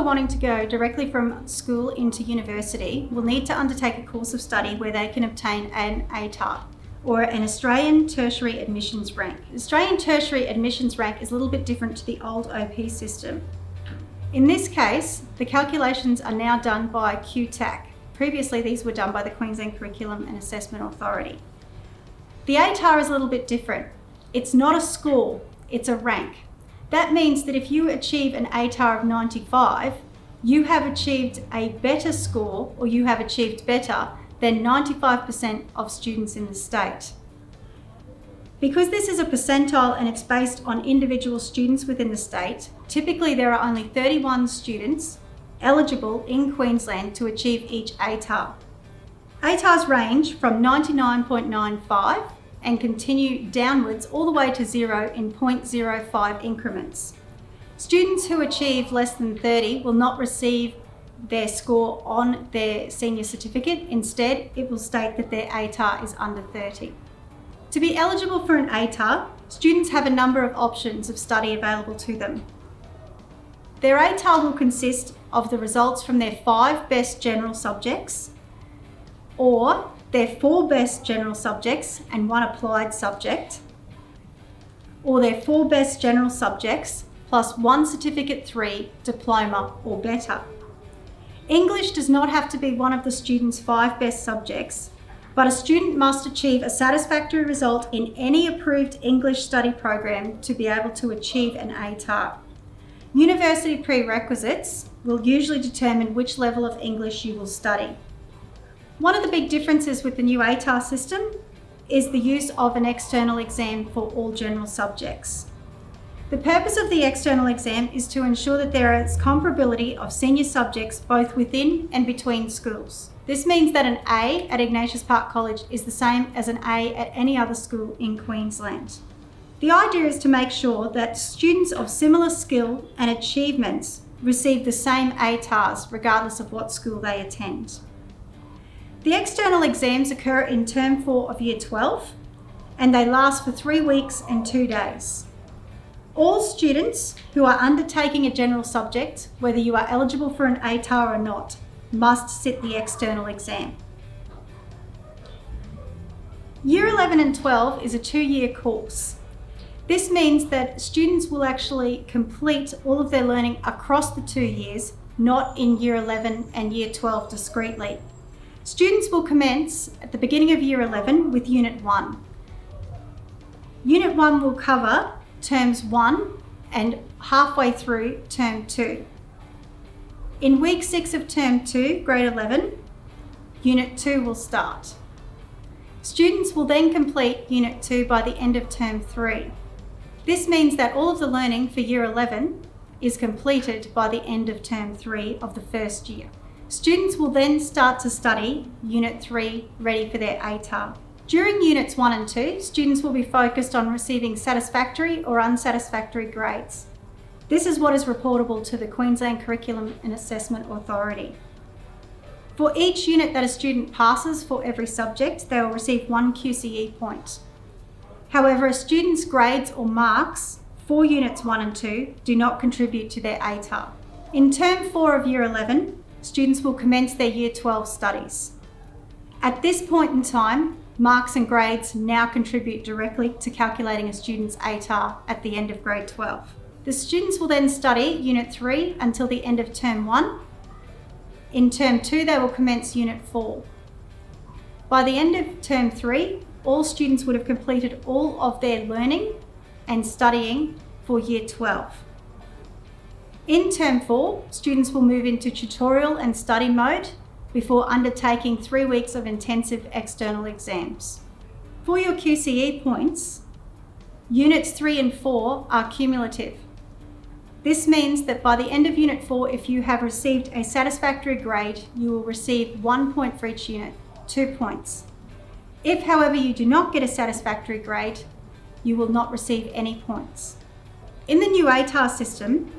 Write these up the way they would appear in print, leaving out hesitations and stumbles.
are wanting to go directly from school into university will need to undertake a course of study where they can obtain an Atar, or an Australian Tertiary Admissions Rank. Australian Tertiary Admissions Rank is a little bit different to the old OP system. In this case, the calculations are now done by QTAC. Previously, these were done by the Queensland Curriculum and Assessment Authority. The Atar is a little bit different. It's not a score, it's a rank. That means that if you achieve an Atar of 95, you have achieved a better score, or you have achieved better than 95% of students in the state. Because this is a percentile and it's based on individual students within the state, typically there are only 31 students eligible in Queensland to achieve each Atar. Atars range from 99.95 and continue downwards all the way to 0 in 0.05 increments. Students who achieve less than 30 will not receive their score on their senior certificate. Instead, it will state that their Atar is under 30. To be eligible for an Atar, students have a number of options of study available to them. Their Atar will consist of the results from their 5 best general subjects, or their 4 best general subjects and 1 applied subject, or their 4 best general subjects plus 1 Certificate 3 diploma or better. English does not have to be one of the student's 5 best subjects, but a student must achieve a satisfactory result in any approved English study program to be able to achieve an Atar. University prerequisites will usually determine which level of English you will study. One of the big differences with the new Atar system is the use of an external exam for all general subjects. The purpose of the external exam is to ensure that there is comparability of senior subjects both within and between schools. This means that an A at Ignatius Park College is the same as an A at any other school in Queensland. The idea is to make sure that students of similar skill and achievements receive the same Atars regardless of what school they attend. The external exams occur in Term 4 of Year 12 and they last for 3 weeks and 2 days. All students who are undertaking a general subject, whether you are eligible for an Atar or not, must sit the external exam. Year 11 and 12 is a 2-year course. This means that students will actually complete all of their learning across the 2 years, not in Year 11 and Year 12 discretely. Students will commence at the beginning of Year 11 with Unit 1. Unit 1 will cover Terms 1 and halfway through Term 2. In Week 6 of Term 2, Grade 11, Unit 2 will start. Students will then complete Unit 2 by the end of Term 3. This means that all of the learning for Year 11 is completed by the end of Term 3 of the first year. Students will then start to study Unit 3 ready for their Atar. During Units 1 and 2, students will be focused on receiving satisfactory or unsatisfactory grades. This is what is reportable to the Queensland Curriculum and Assessment Authority. For each unit that a student passes for every subject, they will receive 1 QCE point. However, a student's grades or marks for Units 1 and 2 do not contribute to their Atar. In Term 4 of Year 11, students will commence their Year 12 studies. At this point in time, marks and grades now contribute directly to calculating a student's Atar at the end of Grade 12. The students will then study Unit 3 until the end of Term 1. In Term 2, they will commence Unit 4. By the end of Term 3, all students would have completed all of their learning and studying for Year 12. In Term 4, students will move into tutorial and study mode before undertaking 3 weeks of intensive external exams. For your QCE points, Units 3 and 4 are cumulative. This means that by the end of Unit 4, if you have received a satisfactory grade, you will receive 1 point for each unit, 2 points. If, however, you do not get a satisfactory grade, you will not receive any points. In the new Atar system,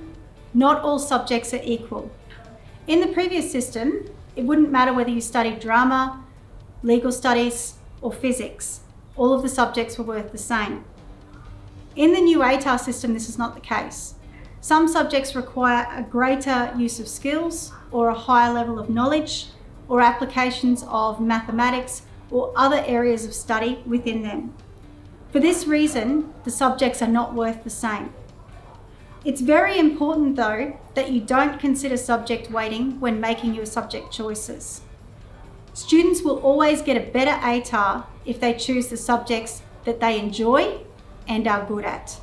not all subjects are equal. In the previous system, it wouldn't matter whether you studied drama, legal studies, or physics. All of the subjects were worth the same. In the new Atar system, this is not the case. Some subjects require a greater use of skills or a higher level of knowledge or applications of mathematics or other areas of study within them. For this reason, the subjects are not worth the same. It's very important though that you don't consider subject weighting when making your subject choices. Students will always get a better ATAR if they choose the subjects that they enjoy and are good at.